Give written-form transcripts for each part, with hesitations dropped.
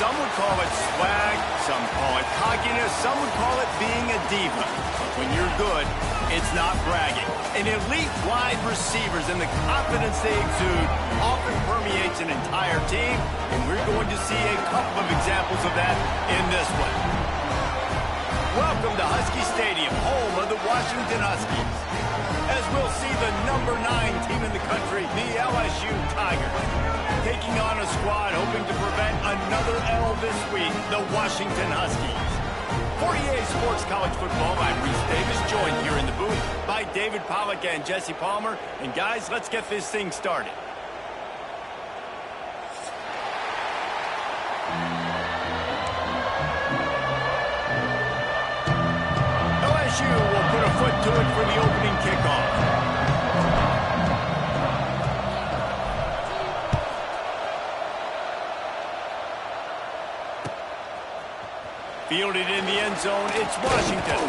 Some would call it swag, some call it cockiness, some would call it being a diva. When you're good, it's not bragging. And elite wide receivers and the confidence they exude often permeates an entire team, and we're going to see a couple of examples of that in this one. Welcome to Husky Stadium, home of the Washington Huskies, as we'll see the number 9 team in the country, the LSU Tigers, taking on a squad hoping to prevent another L this week, the Washington Huskies. For EA Sports College Football, I'm Reese Davis, joined here in the booth by David Pollack and Jesse Palmer. And guys, let's get this thing started. LSU will put a foot to it for the opening kickoff. Fielded in the end zone, it's Washington.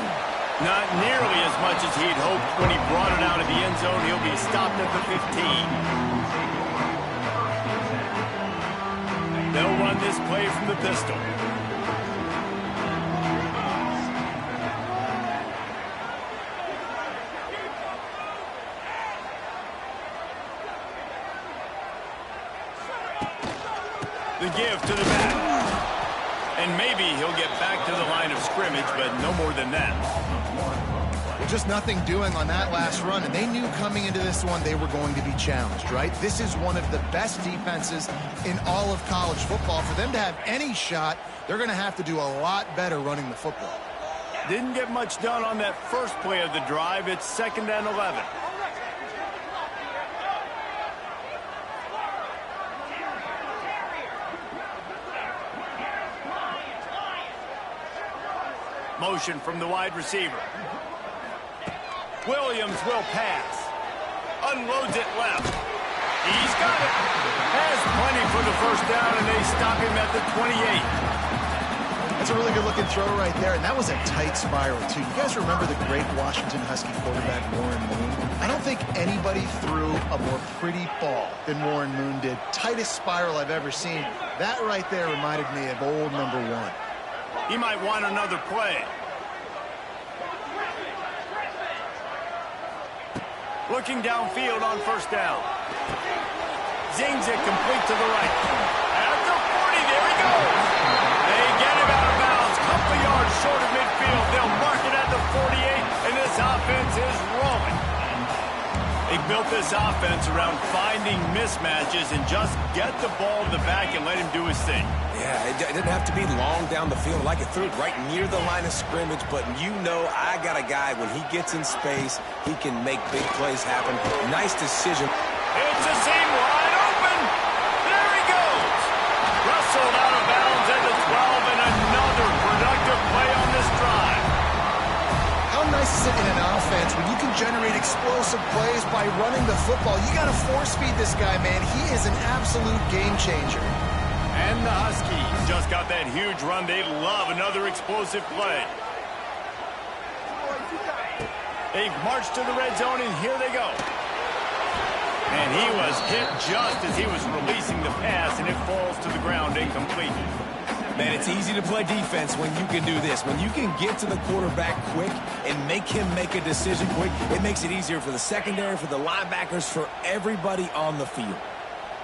Not nearly as much as he'd hoped when he brought it out of the end zone. He'll be stopped at the 15. They'll run this play from the pistol. The give to the back. And maybe he'll get back to the line of scrimmage, but no more than that. Well, just nothing doing on that last run, and they knew coming into this one they were going to be challenged, right? This is one of the best defenses in all of college football. For them to have any shot, they're going to have to do a lot better running the football. Didn't get much done on that first play of the drive. It's 2nd and 11. Motion from the wide receiver. Williams will pass. Unloads it left. He's got it. Has plenty for the first down, and they stop him at the 28. That's a really good-looking throw right there, and that was a tight spiral, too. You guys remember the great Washington Husky quarterback, Warren Moon? I don't think anybody threw a more pretty ball than Warren Moon did. Tightest spiral I've ever seen. That right there reminded me of old number 1. He might want another play. Looking downfield on first down. Zings it complete to the right. At the 40, there he goes. They get him out of bounds. Couple yards short of midfield. They'll mark it at the 48, and this offense is rolling. They built this offense around finding mismatches and just get the ball to the back and let him do his thing. Yeah, it didn't have to be long down the field. Like it threw it right near the line of scrimmage, but you know I got a guy, when he gets in space, he can make big plays happen. Nice decision. It's a seam wide open. There he goes. Wrestled out of bounds at the 12, and another productive play on this drive. How nice is it in an offense when you can generate explosive plays by running the football? You got to force feed this guy, man. He is an absolute game changer. And the Huskies just got that huge run. They love another explosive play. They've marched to the red zone, and here they go. And he was hit just as he was releasing the pass, and it falls to the ground incomplete. Man, it's easy to play defense when you can do this. When you can get to the quarterback quick and make him make a decision quick, it makes it easier for the secondary, for the linebackers, for everybody on the field.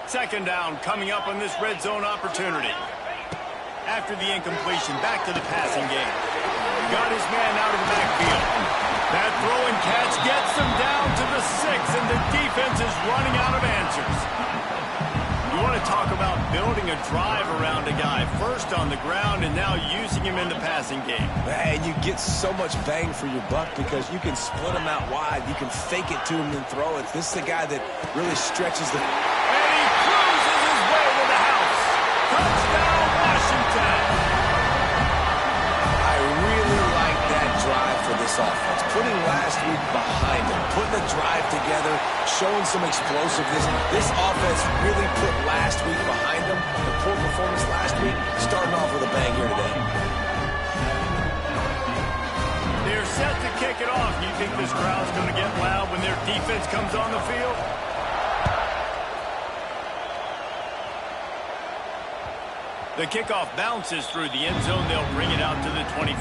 2nd down coming up on this red zone opportunity. After the incompletion, back to the passing game. Got his man out of the backfield. That throw and catch gets him down to the 6, and the defense is running out of answers. You want to talk about building a drive around a guy, first on the ground and now using him in the passing game. And you get so much bang for your buck because you can split him out wide. You can fake it to him and throw it. This is the guy that really stretches the... And he cruises his way to the house. Touchdown, Washington. I really like that drive for this offense. Putting last week behind them, putting a drive together, showing some explosiveness. This offense really put last week behind them. The poor performance last week, starting off with a bang here today. They're set to kick it off. You think this crowd's going to get loud when their defense comes on the field? The kickoff bounces through the end zone. They'll bring it out to the 25.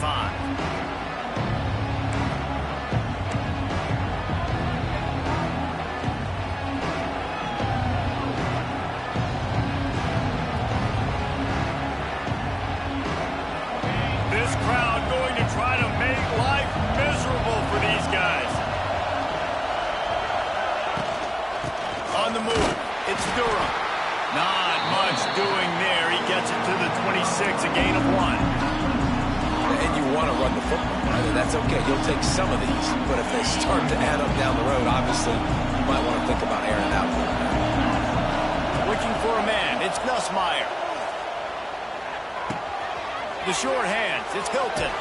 This crowd going to try to make life miserable for these guys. On the move, it's Durham. Not much doing there. He gets it to the 26, a gain of 1. And you want to run the football. That's okay. You'll take some of these. But if they start to add up down the road, obviously, you might want to think about airing it out. Looking for a man. It's Nussmeier. The short hands. It's Hilton.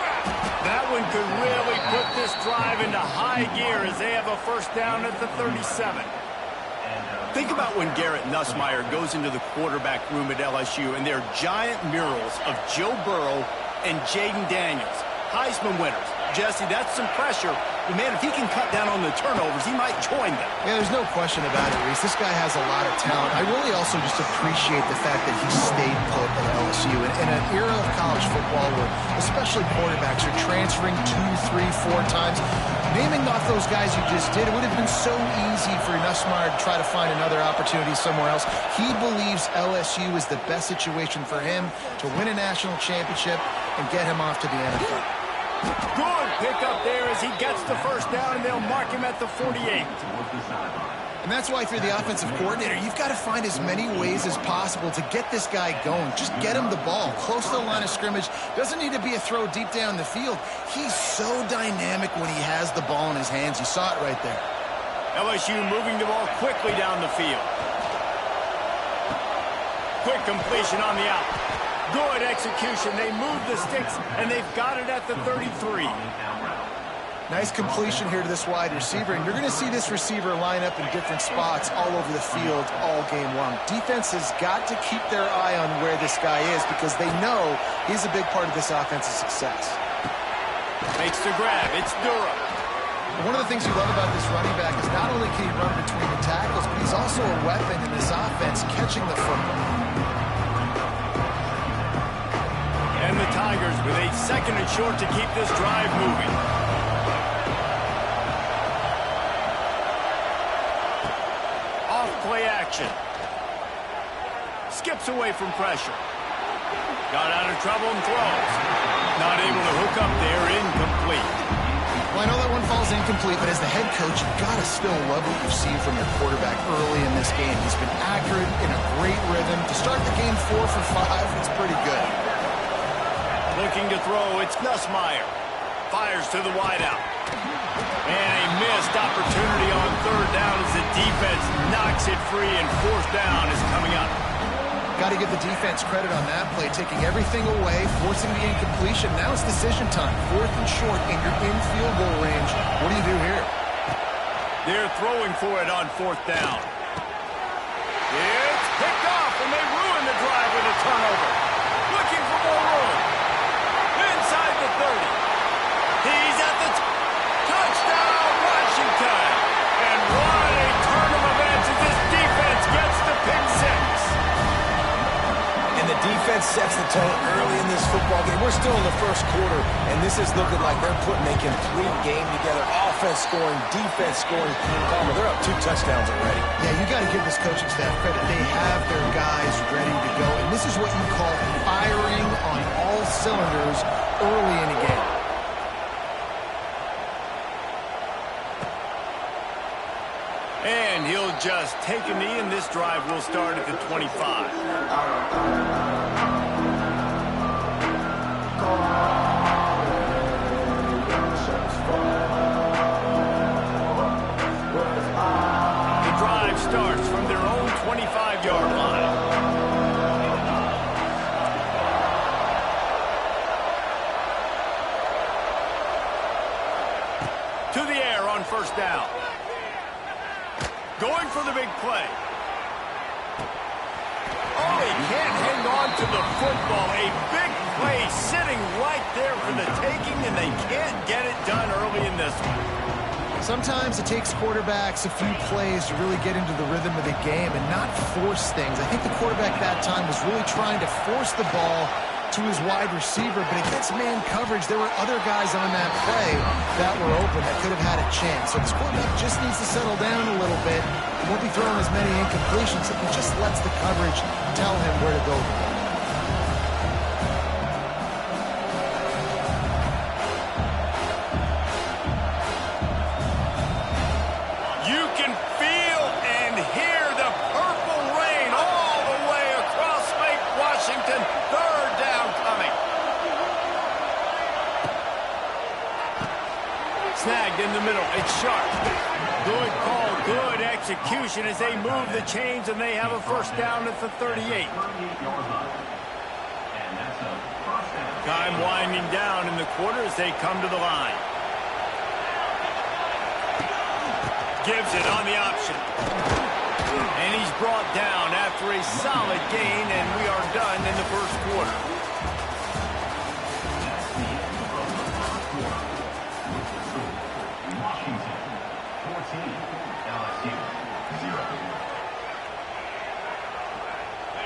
That one could really put this drive into high gear as they have a first down at the 37. Think about when Garrett Nussmeier goes into the quarterback room at LSU and there are giant murals of Joe Burrow and Jaden Daniels, Heisman winners. Jesse, that's some pressure. But, man, if he can cut down on the turnovers, he might join them. Yeah, there's no question about it, Reese. This guy has a lot of talent. I really also just appreciate the fact that he stayed put at LSU. In an era of college football where especially quarterbacks are transferring 2, 3, 4 times, naming off those guys you just did, it would have been so easy for Nussmeier to try to find another opportunity somewhere else. He believes LSU is the best situation for him to win a national championship and get him off to the NFL. Good pickup there as he gets the first down, and they'll mark him at the 48. And that's why if you're the offensive coordinator, you've got to find as many ways as possible to get this guy going. Just get him the ball close to the line of scrimmage. Doesn't need to be a throw deep down the field. He's so dynamic when he has the ball in his hands. You saw it right there. LSU moving the ball quickly down the field. Quick completion on the out. Good execution. They move the sticks, and they've got it at the 33. Nice completion here to this wide receiver, and you're going to see this receiver line up in different spots all over the field all game long. Defense has got to keep their eye on where this guy is because they know he's a big part of this offense's success. Makes the grab. It's Durham. One of the things you love about this running back is not only can he run between the tackles, but he's also a weapon in this offense catching the football. And the Tigers with a second and short to keep this drive moving. Off play action. Skips away from pressure. Got out of trouble and throws. Not able to hook up there, incomplete. Well, I know that one falls incomplete, but as the head coach, you've got to still love what you've seen from your quarterback early in this game. He's been accurate, in a great rhythm. To start the game 4 for 5, it's pretty good. Looking to throw, it's Nussmeier. Fires to the wideout. And a missed opportunity on third down as the defense knocks it free and fourth down is coming up. Got to give the defense credit on that play, taking everything away, forcing the incompletion. Now it's decision time. 4th and short, and you're in field goal range. What do you do here? They're throwing for it on 4th down. It's picked off, and they ruin the drive with a turnover. Looking for more room. Inside the 30. He's at the touchdown, Washington. And what a turn of events as this defense gets the pick 6. And the defense sets the tone early in this football game. We're still in the first quarter, and this is looking like they're putting a complete game together. Offense scoring, defense scoring. Palmer, they're up 2 touchdowns already. Yeah, you got to give this coaching staff credit. They have their guys ready to go, and this is what you call firing on all cylinders early in a game. And he'll just take a knee, and this drive will start at the 25. The drive starts from their own 25-yard line. To the air on first down. Going for the big play. Oh, he can't hang on to the football. A big play sitting right there for the taking, and they can't get it done early in this one. Sometimes it takes quarterbacks a few plays to really get into the rhythm of the game and not force things. I think the quarterback that time was really trying to force the ball to his wide receiver, but against man coverage, there were other guys on that play that were open that could have had a chance. So this quarterback just needs to settle down a little bit. He won't be throwing as many incompletions if he just lets the coverage tell him where to go. You can feel and hear the purple rain all the way across Lake Washington. Third down coming. Snagged in the middle. It's Sharp. Good call, good execution as they move the chains, and they have a first down at the 38. Time winding down in the quarter as they come to the line. Gives it on the option. And he's brought down after a solid gain, and we are done in the first quarter.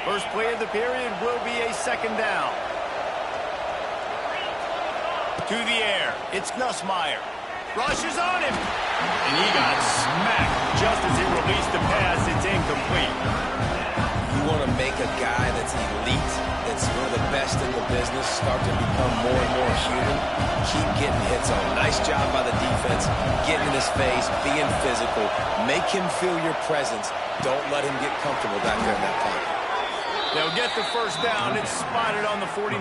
First play of the period will be a second down. To the air, it's Nussmeier. Rushes on him. And he got smacked just as he released the pass. It's incomplete. You want to make a guy that's elite, that's one of the best in the business, start to become more and more human. Keep getting hits on. Nice job by the defense, getting in his face, being physical. Make him feel your presence. Don't let him get comfortable back there in that pocket. They'll get the first down. It's spotted on the 49.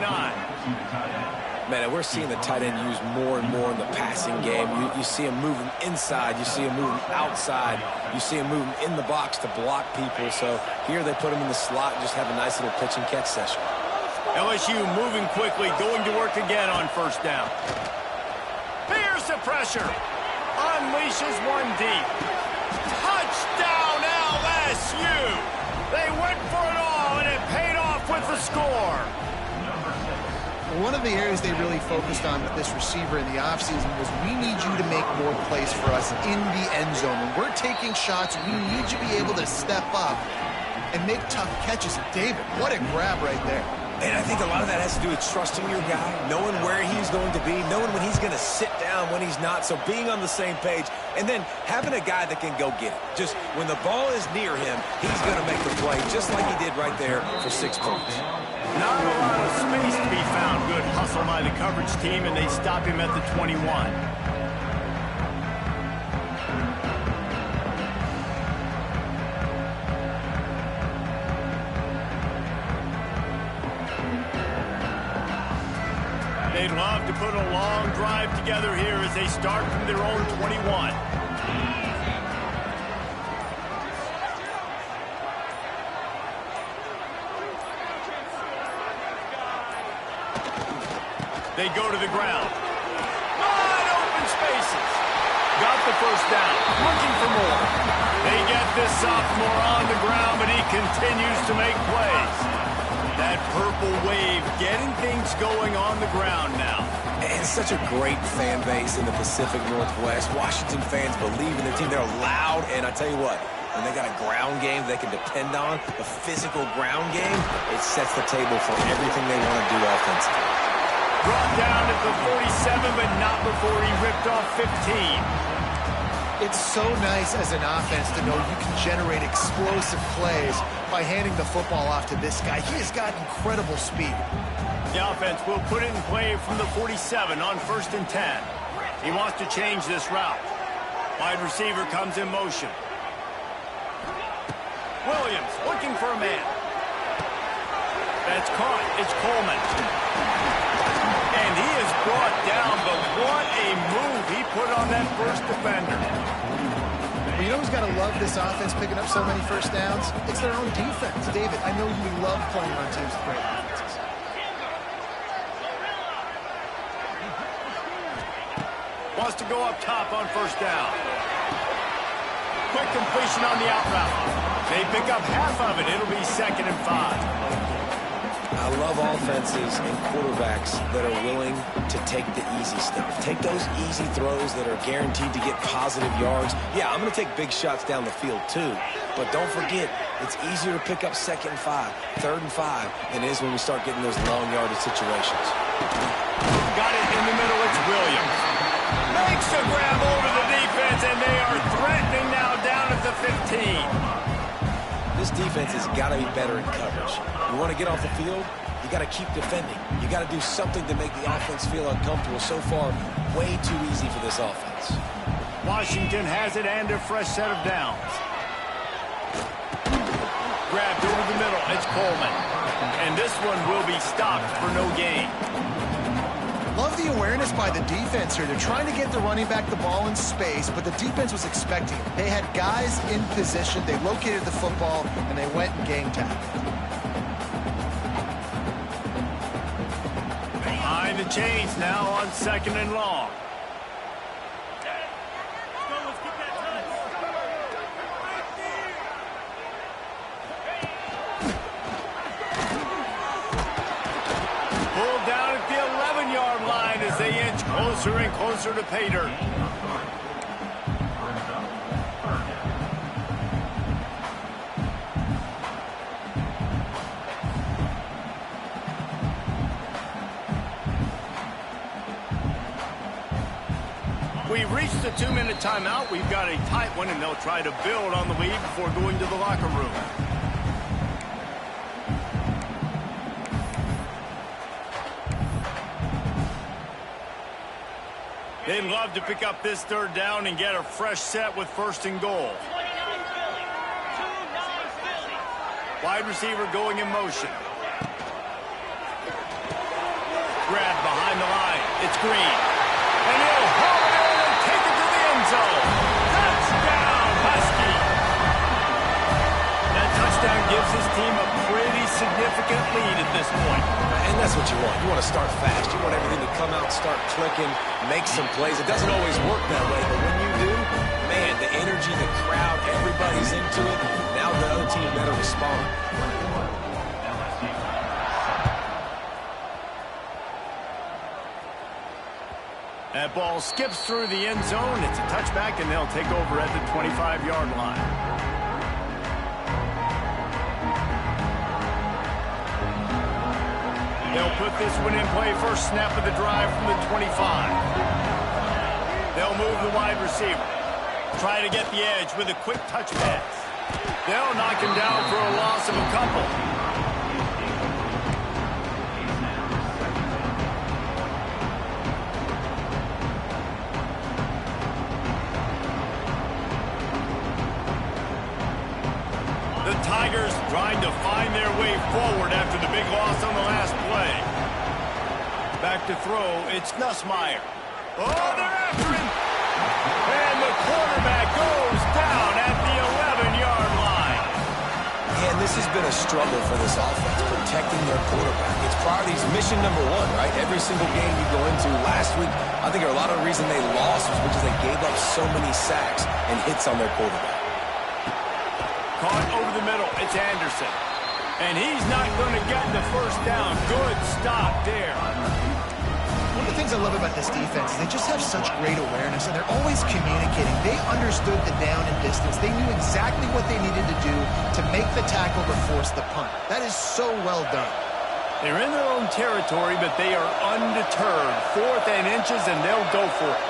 Man, we're seeing the tight end used more and more in the passing game. You see him moving inside. You see him moving outside. You see him moving in the box to block people. So here they put him in the slot and just have a nice little pitch and catch session. LSU moving quickly, going to work again on first down. Here's the pressure. Unleashes one deep. Touchdown, LSU! They went for it all, and it paid off with the score. One of the areas they really focused on with this receiver in the offseason was we need you to make more plays for us in the end zone. When we're taking shots, we need you to be able to step up and make tough catches. David, what a grab right there. And I think a lot of that has to do with trusting your guy, knowing where he's going to be, knowing when he's going to sit down, when he's not. So being on the same page, and then having a guy that can go get it. Just when the ball is near him, he's going to make the play, just like he did right there for 6 points. Not a lot of space to be found. Good hustle by the coverage team, and they stop him at the 21. They'd love to put a long drive together here as they start from their own 21. They go to the ground. Wide open spaces. Got the first down. Looking for more. They get this sophomore on the ground, but he continues to make plays. That purple wave getting things going on the ground now. And such a great fan base in the Pacific Northwest. Washington fans believe in their team. They're loud, and I tell you what, when they got a ground game they can depend on, a physical ground game, it sets the table for everything they want to do offensively. Brought down at the 47, but not before he ripped off 15. It's so nice as an offense to know you can generate explosive plays by handing the football off to this guy. He has got incredible speed. The offense will put it in play from the 47 on 1st and 10. He wants to change this route. Wide receiver comes in motion. Williams looking for a man. That's caught. It's Coleman. And he is brought down, but what a move he put on that first defender. Well, you know who's got to love this offense picking up so many first downs? It's their own defense. David, I know you love playing on teams with great defenses. Wants to go up top on first down. Quick completion on the out route. They pick up half of it. It'll be 2nd and 5. I love offenses and quarterbacks that are willing to take the easy stuff. Take those easy throws that are guaranteed to get positive yards. Yeah, I'm going to take big shots down the field too. But don't forget, it's easier to pick up 2nd and 5, 3rd and 5 than it is when we start getting those long yardage situations. Got it in the middle. It's Williams. Makes a grab over the defense, and they are threatening now down at the 15. This defense has got to be better in coverage. You want to get off the field, you got to keep defending. You got to do something to make the offense feel uncomfortable. So far, way too easy for this offense. Washington has it and a fresh set of downs. Grabbed over the middle. It's Coleman. And this one will be stopped for no gain. Love the awareness by the defense here. They're trying to get the running back the ball in space, but the defense was expecting it. They had guys in position. They located the football, and they went and gang tackled. Behind the chains now on 2nd and long. Pulled down at the 11-yard line as they inch closer and closer to pay dirt. We've reached the 2-minute timeout. We've got a tight one, and they'll try to build on the lead before going to the locker room. They'd love to pick up this 3rd down and get a fresh set with 1st and goal. Wide receiver going in motion. Grabbed behind the line. It's Green. And he'll haul it in and take it to the end zone. Touchdown, Husky. That touchdown gives his team a pretty significant lead at this point. And that's what you want. You want to start fast. You want everything to come out, start clicking, make some plays. It doesn't always work that way, but when you do, man, the energy, the crowd, everybody's into it. Now the other team better respond. That ball skips through the end zone. It's a touchback, and they'll take over at the 25-yard line. They'll put this one in play. First snap of the drive from the 25. They'll move the wide receiver. Try to get the edge with a quick touch pass. They'll knock him down for a loss of a couple. The Tigers trying to find their way forward after the big loss on the last play. Back to throw, it's Nussmeier. Oh, they're after him! And the quarterback goes down at the 11-yard line. And this has been a struggle for this offense, protecting their quarterback. It's priorities, mission number 1, right? Every single game you go into last week, I think a lot of the reason they lost was because they gave up so many sacks and hits on their quarterback. Caught over the middle, it's Anderson. And he's not going to get the first down. Good stop there. One of the things I love about this defense is they just have such great awareness, and they're always communicating. They understood the down and distance. They knew exactly what they needed to do to make the tackle to force the punt. That is so well done. They're in their own territory, but they are undeterred. 4th and inches, and they'll go for it.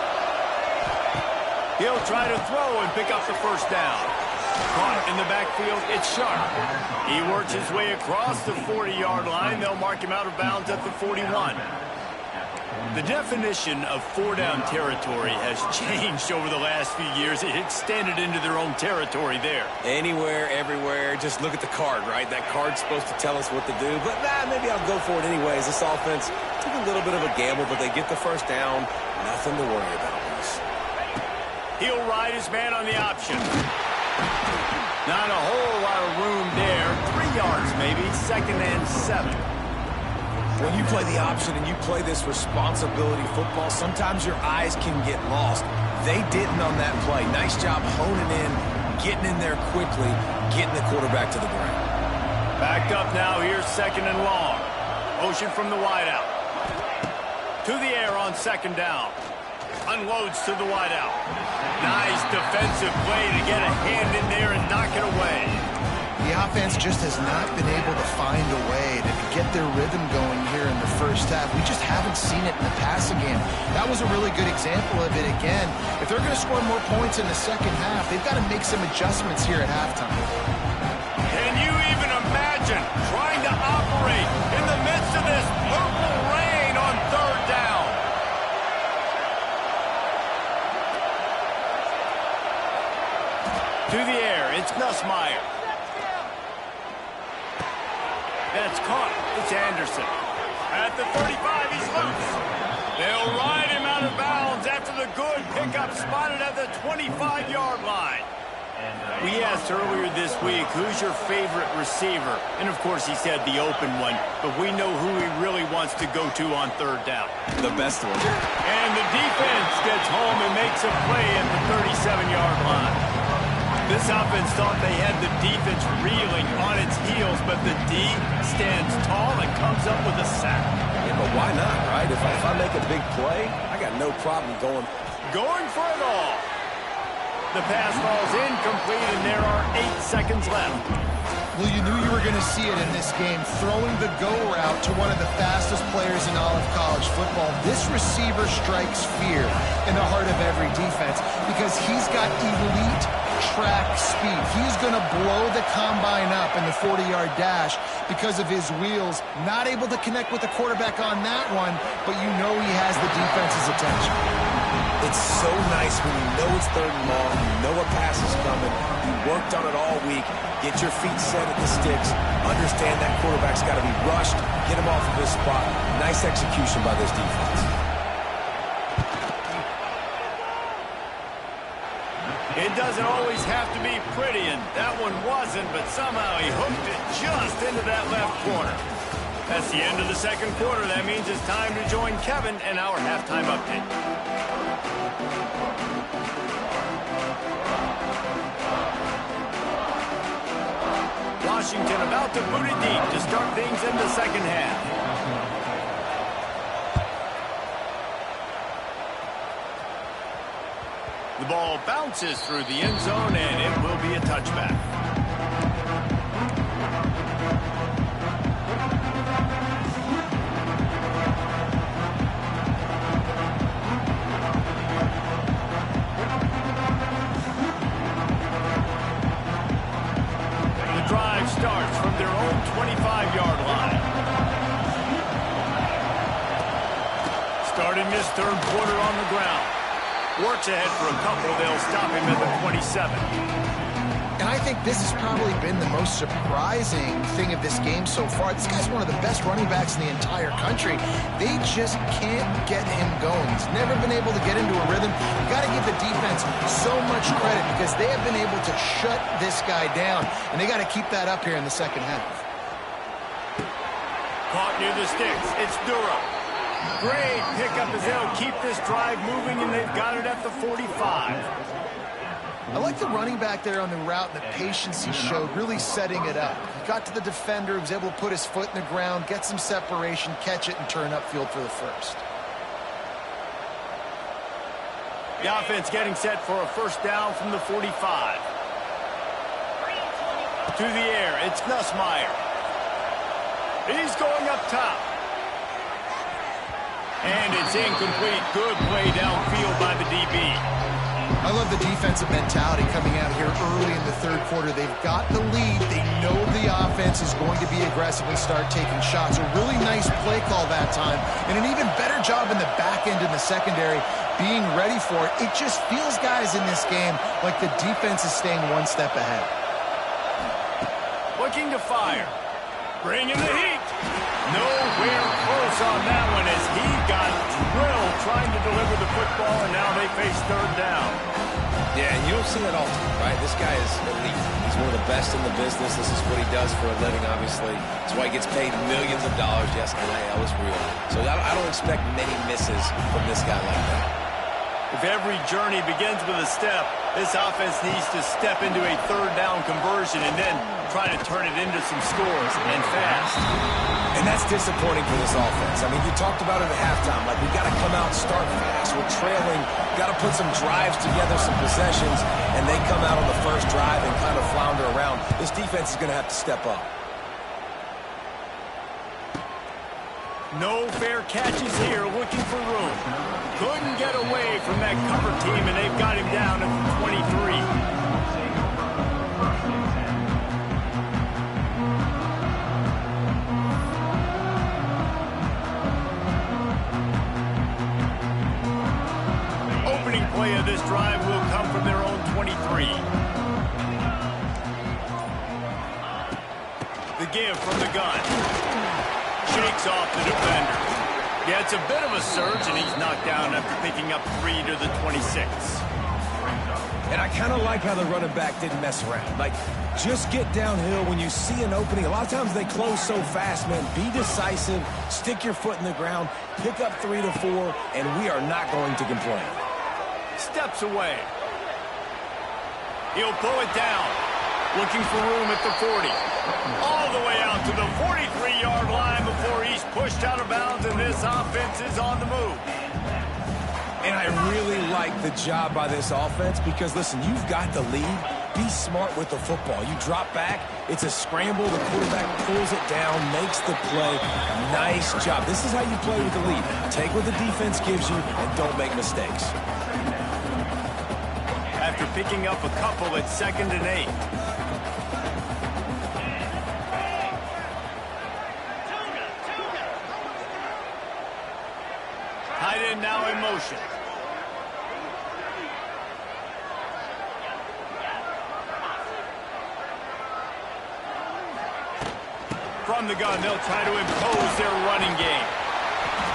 He'll try to throw and pick up the first down. Caught in the backfield, it's Sharp. He works his way across the 40-yard line. They'll mark him out of bounds at the 41. The definition of 4-down territory has changed over the last few years. It extended into their own territory there. Anywhere, everywhere, just look at the card, right? That card's supposed to tell us what to do, but maybe I'll go for it anyways. This offense took a little bit of a gamble, but they get the first down. Nothing to worry about, Bruce. He'll ride his man on the option. Not a whole lot of room there. 3 yards maybe, 2nd and 7. When you play the option and you play this responsibility football, sometimes your eyes can get lost. They didn't on that play. Nice job honing in, getting in there quickly, getting the quarterback to the ground. Backed up now, here's 2nd and long. Motion from the wideout. To the air on second down. Unloads to the wideout. Nice defensive play to get a hand in there and knock it away. The offense just has not been able to find a way to get their rhythm going here in the first half. We just haven't seen it in the passing game. That was a really good example of it again. If they're going to score more points in the second half, they've got to make some adjustments here at halftime. Can you even imagine trying to operate in the midst of this purple rain on third down? To the air, it's Nussmeier. That's caught. It's Anderson. At the 35, he's loose. They'll ride him out of bounds after the good pickup spotted at the 25-yard line. We asked earlier this week, who's your favorite receiver? And, of course, he said the open one. But we know who he really wants to go to on third down. The best one. And the defense gets home and makes a play at the 37-yard line. This offense thought they had the defense reeling on its heels, but the D stands tall and comes up with a sack. Yeah, but why not, right? If I make a big play, I got no problem going for it all. The pass falls incomplete, and there are 8 seconds left. Well, you knew you were going to see it in this game, throwing the go route to one of the fastest players in all of college football. This receiver strikes fear in the heart of every defense because he's got elite track speed. He's going to blow the combine up in the 40-yard dash because of his wheels. Not able to connect with the quarterback on that one, but you know he has the defense's attention. It's so nice when you know it's third and long, you know a pass is coming, you worked on it all week, get your feet set at the sticks, understand that quarterback's got to be rushed, get him off of his spot. Nice execution by this defense. It doesn't always have to be pretty, and that one wasn't, but somehow he hooked it just into that left corner. That's the end of the second quarter. That means it's time to join Kevin and our halftime update. Washington about to boot it deep to start things in the second half. The ball bounces through the end zone, and it will be a touchback. The drive starts from their own 25-yard line. Starting this third quarter on the ground. Works ahead for a couple. They'll stop him at the 27. And I think this has probably been the most surprising thing of this game so far. This guy's one of the best running backs in the entire country. They just can't get him going. He's never been able to get into a rhythm. You've got to give the defense so much credit because they have been able to shut this guy down. And they got to keep that up here in the second half. Caught near the sticks. It's Durham. Great pickup as they'll keep this drive moving, and they've got it at the 45. I like the running back there on the route and the patience he showed, really setting it up. He got to the defender, was able to put his foot in the ground, get some separation, catch it, and turn upfield for the first. The offense getting set for a first down from the 45. To the air, it's Nussmeier. He's going up top. And it's incomplete. Good play downfield by the DB. I love the defensive mentality coming out here early in the third quarter. They've got the lead. They know the offense is going to be aggressive and start taking shots. A really nice play call that time. And an even better job in the back end in the secondary being ready for it. It just feels, guys, in this game like the defense is staying one step ahead. Looking to fire. Bringing the heat. Nowhere close on that one as he got drilled trying to deliver the football, and now they face third down. Yeah, and you don't see that often, right? This guy is elite. He's one of the best in the business. This is what he does for a living, obviously. That's why he gets paid millions of dollars. Yes, NIL is real. So I don't expect many misses from this guy like that. If every journey begins with a step, this offense needs to step into a third down conversion and then try to turn it into some scores, and fast. And that's disappointing for this offense. I mean, you talked about it at halftime. Like, we got to come out, start fast. We're trailing. Got to put some drives together, some possessions, and they come out on the first drive and kind of flounder around. This defense is going to have to step up. No fair catches here, looking for room. Couldn't get away from that cover team, and they've got him down at the 23. Play of this drive will come from their own 23. The give from the gun. Shakes off the defender. Yeah, it's a bit of a surge, and he's knocked down after picking up 3 to the 26. And I kind of like how the running back didn't mess around. Like, just get downhill when you see an opening. A lot of times they close so fast, man. Be decisive, stick your foot in the ground, pick up 3 to 4, and we are not going to complain. Steps away. He'll pull it down. Looking for room at the 40. All the way out to the 43-yard line before he's pushed out of bounds, and this offense is on the move. And I really like the job by this offense because, listen, you've got the lead. Be smart with the football. You drop back, it's a scramble. The quarterback pulls it down, makes the play. Nice job. This is how you play with the lead. Take what the defense gives you and don't make mistakes. After picking up a couple at 2nd and 8. Tight end now in motion. From the gun, they'll try to impose their running game.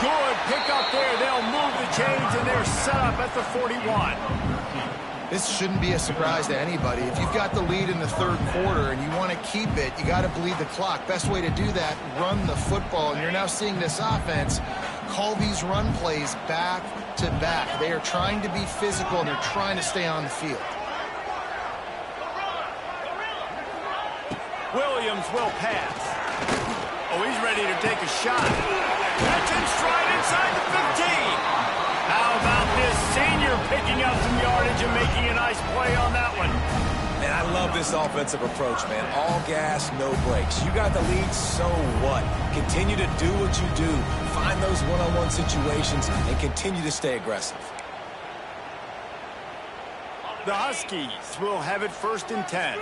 Good pick up there. They'll move the chains, and they're set up at the 41. This shouldn't be a surprise to anybody. If you've got the lead in the third quarter and you want to keep it, you got to bleed the clock. Best way to do that, run the football. And you're now seeing this offense call these run plays back to back. They are trying to be physical, and they're trying to stay on the field. Williams will pass. Oh, he's ready to take a shot. That's in stride inside the 15. How about this senior picking up some yardage and making a nice play on that one? And I love this offensive approach, man. All gas, no brakes. You got the lead, so what? Continue to do what you do. Find those one-on-one situations and continue to stay aggressive. The Huskies will have it 1st and 10.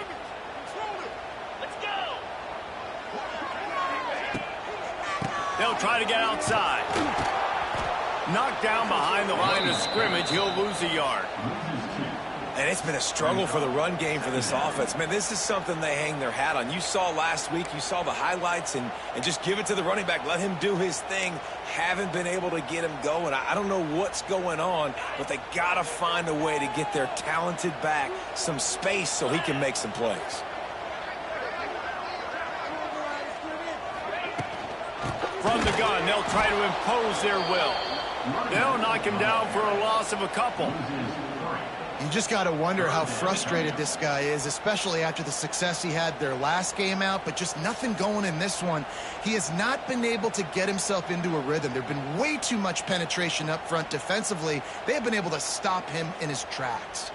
They'll try to get outside. Knocked down behind the line of scrimmage. He'll lose a yard. And it's been a struggle for the run game for this offense. Man, this is something they hang their hat on. You saw last week, you saw the highlights, and just give it to the running back. Let him do his thing. Haven't been able to get him going. I don't know what's going on, but they got to find a way to get their talented back some space so he can make some plays. From the gun, they'll try to impose their will. They'll knock him down for a loss of a couple. You just got to wonder how frustrated this guy is, especially after the success he had their last game out, but just nothing going in this one. He has not been able to get himself into a rhythm. There have been way too much penetration up front defensively. They have been able to stop him in his tracks.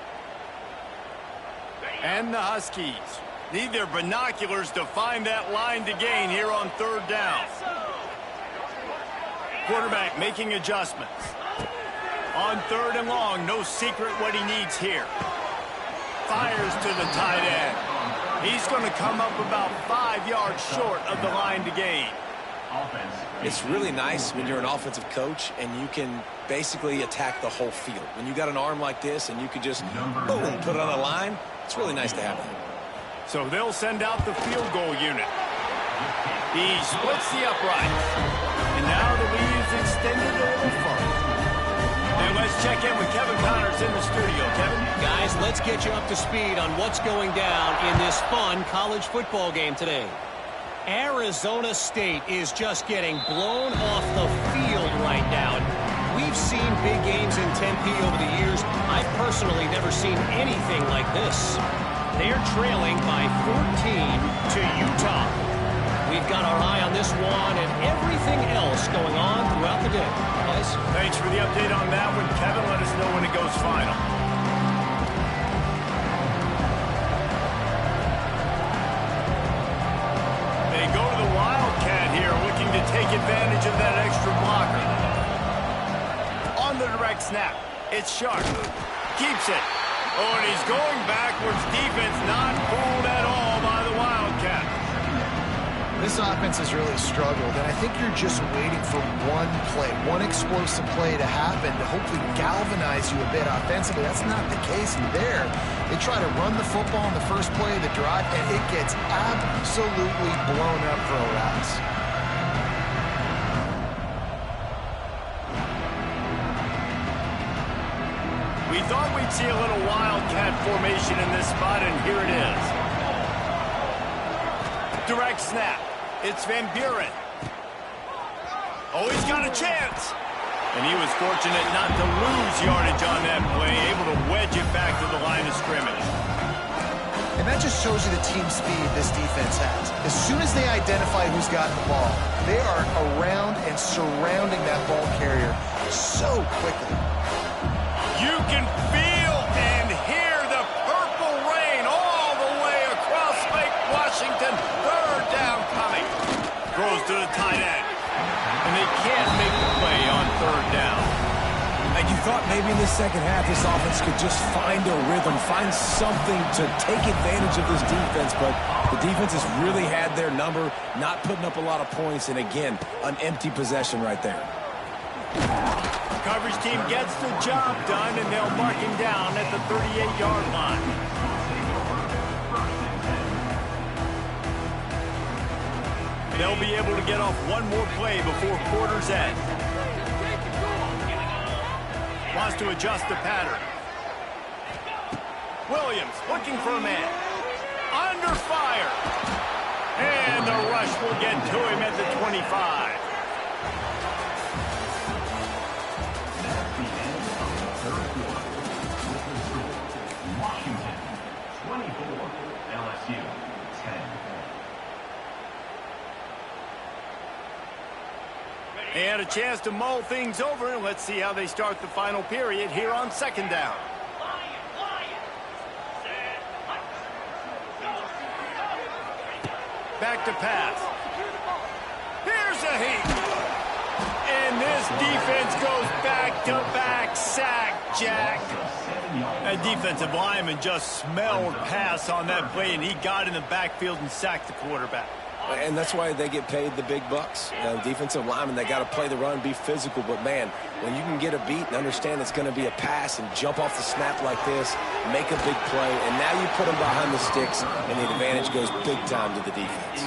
And the Huskies need their binoculars to find that line to gain here on 3rd down. Quarterback making adjustments. On 3rd and long, no secret what he needs here. Fires to the tight end. He's going to come up about 5 yards short of the line to gain. It's really nice when you're an offensive coach and you can basically attack the whole field. When you got an arm like this and you can just, boom, put it on the line, it's really nice to have that. So they'll send out the field goal unit. He splits the uprights. And now the lead is extended a little further. And let's check in with Kevin Connors in the studio. Kevin? Guys, let's get you up to speed on what's going down in this fun college football game today. Arizona State is just getting blown off the field right now. We've seen big games in Tempe over the years. I've personally never seen anything like this. They're trailing by 14 to guys. Thanks for the update on that one, Kevin. Let us know when it goes final. They go to the Wildcat here, looking to take advantage of that extra blocker. On the direct snap, it's Sharp. Keeps it. Oh, and he's going backwards. Defense not fooled at all by the Wildcat. This offense has really struggled, and I think you're just waiting for one play, one explosive play to happen to hopefully galvanize you a bit offensively. That's not the case there. They try to run the football in the first play of the drive, and it gets absolutely blown up for a loss. We thought we'd see a little Wildcat formation in this spot, and here it is. Direct snap. It's Van Buren. Oh, he's got a chance. And he was fortunate not to lose yardage on that play, able to wedge it back to the line of scrimmage. And that just shows you the team speed this defense has. As soon as they identify who's got the ball, they are around and surrounding that ball carrier so quickly. You can feel and hear the purple rain all the way across Lake Washington. Third down coming. Throws to the tight end. And they can't make the play on third down. And you thought maybe in the second half this offense could just find a rhythm, find something to take advantage of this defense, but the defense has really had their number, not putting up a lot of points, and again, an empty possession right there. Coverage team gets the job done, and they'll mark him down at the 38-yard line. They'll be able to get off one more play before quarter's end. Wants to adjust the pattern. Williams looking for a man. Under fire. And the rush will get to him at the 25. Washington, 24, LSU, 10. They had a chance to mull things over, and let's see how they start the final period here on second down. Back to pass. Here's a heat. And this defense goes back-to-back sack, Jack. That defensive lineman just smelled pass on that play, and he got in the backfield and sacked the quarterback. And that's why they get paid the big bucks. Defensive linemen, they got to play the run, be physical. But, man, when you can get a beat and understand it's going to be a pass and jump off the snap like this, make a big play, and now you put them behind the sticks, and the advantage goes big time to the defense.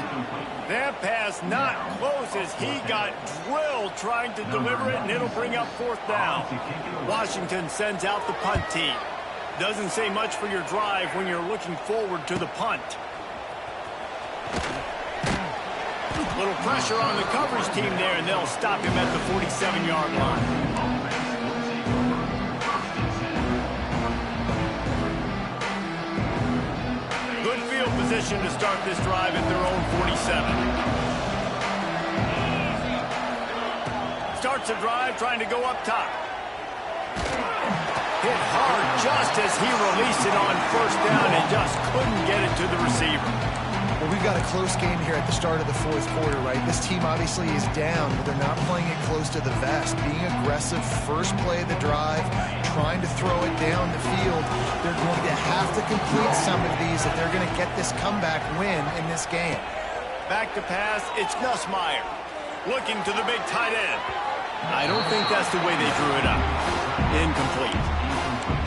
That pass not close as he got drilled trying to deliver it, and it'll bring up fourth down. Washington sends out the punt team. Doesn't say much for your drive when you're looking forward to the punt. Little pressure on the coverage team there, and they'll stop him at the 47-yard line. Good field position to start this drive at their own 47. Starts a drive trying to go up top. Hit hard just as he released it on first down and just couldn't get it to the receiver. Well, we've got a close game here at the start of the fourth quarter, right? This team obviously is down, but they're not playing it close to the vest. Being aggressive, first play of the drive, trying to throw it down the field. They're going to have to complete some of these if they're going to get this comeback win in this game. Back to pass, it's Nussmeier. Looking to the big tight end. I don't think that's the way they drew it up. Incomplete.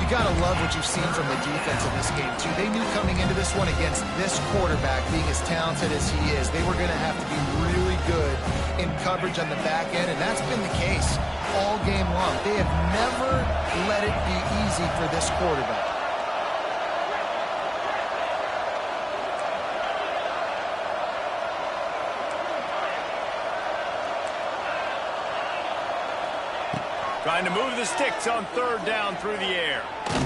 You got to love what you've seen from the defense in this game, too. They knew coming into this one against this quarterback, being as talented as he is, they were going to have to be really good in coverage on the back end, and that's been the case all game long. They have never let it be easy for this quarterback. Trying to move the sticks on third down through the air. Oh,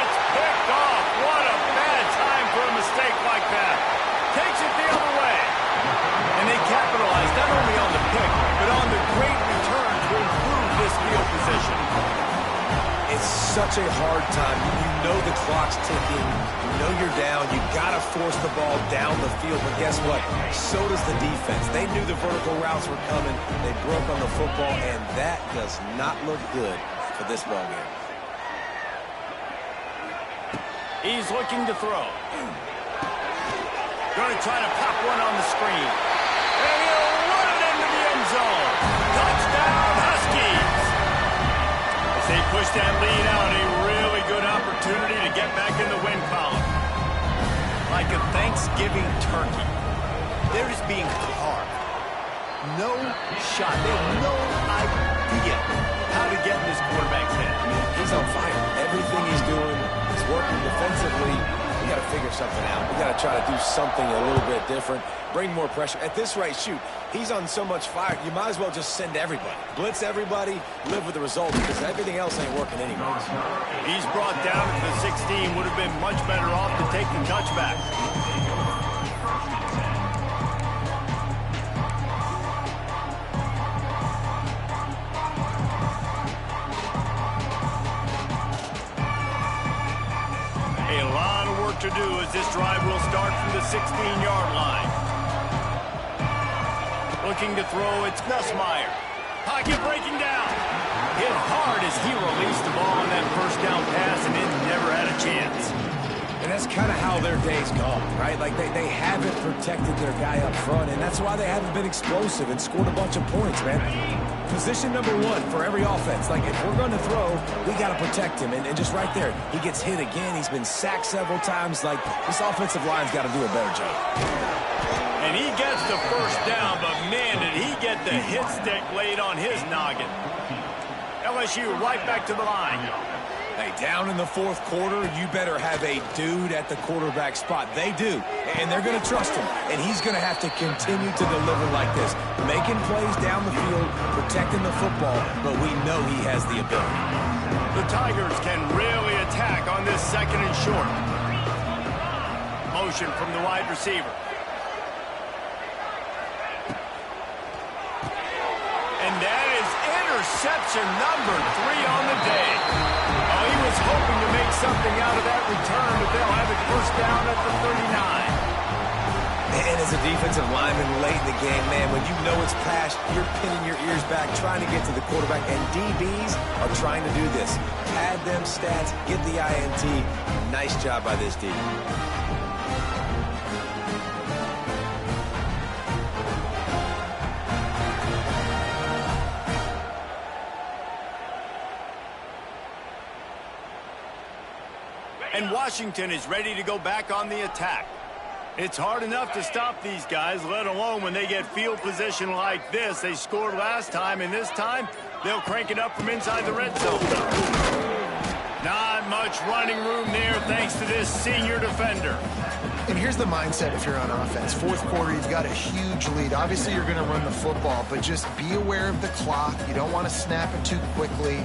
it's picked off. What a bad time for a mistake like that. Takes it the other way. And they capitalize not only on the pick, but on the great such a hard time. You know the clock's ticking. You know you're down. You got to force the ball down the field. But guess what? So does the defense. They knew the vertical routes were coming. They broke on the football, and that does not look good for this ball game. He's looking to throw. Going to try to pop one on the screen. And he'll run it into the end zone. Touchdown, Huskies. As they push that lead out, a really good opportunity to get back in the win column. Like a Thanksgiving turkey, they're just being carved. No shot. They have no idea how to get in this quarterback's head. I mean, he's on fire. Everything he's doing is working defensively. We got to figure something out. We got to try to do something a little bit different. Bring more pressure. At this rate, shoot, he's on so much fire, you might as well just send everybody. Blitz everybody, live with the results, because everything else ain't working anymore. He's brought down to the 16. Would have been much better off to take the touchback. A lot of work to do as this drive will start from the 16-yard line. Looking to throw, it's Nussmeier. Pocket breaking down. Hit hard as he released the ball on that first down pass, and it never had a chance. And that's kind of how their day's gone, right? Like they haven't protected their guy up front, and that's why they haven't been explosive and scored a bunch of points, man. Position number one for every offense. Like, if we're going to throw, we got to protect him. And just right there, he gets hit again. He's been sacked several times. Like, this offensive line's got to do a better job. And he gets the first down, but man, did he get the hit stick laid on his noggin. LSU right back to the line. Hey, down in the fourth quarter, you better have a dude at the quarterback spot. They do, and they're going to trust him. And he's going to have to continue to deliver like this, making plays down the field, protecting the football, but we know he has the ability. The Tigers can really attack on this second and short. Motion from the wide receiver. And that is interception number 3 on the day. Oh, he was hoping to make something out of that return, but they'll have it first down at the 39. And as a defensive lineman late in the game, man, when you know it's past, you're pinning your ears back, trying to get to the quarterback, and DBs are trying to do this. Pad them stats, get the INT. Nice job by this D. And Washington is ready to go back on the attack. It's hard enough to stop these guys, let alone when they get field position like this. They scored last time, and this time they'll crank it up from inside the red zone. Not much running room there thanks to this senior defender. And here's the mindset if you're on offense. Fourth quarter, you've got a huge lead. Obviously, you're going to run the football, but just be aware of the clock. You don't want to snap it too quickly.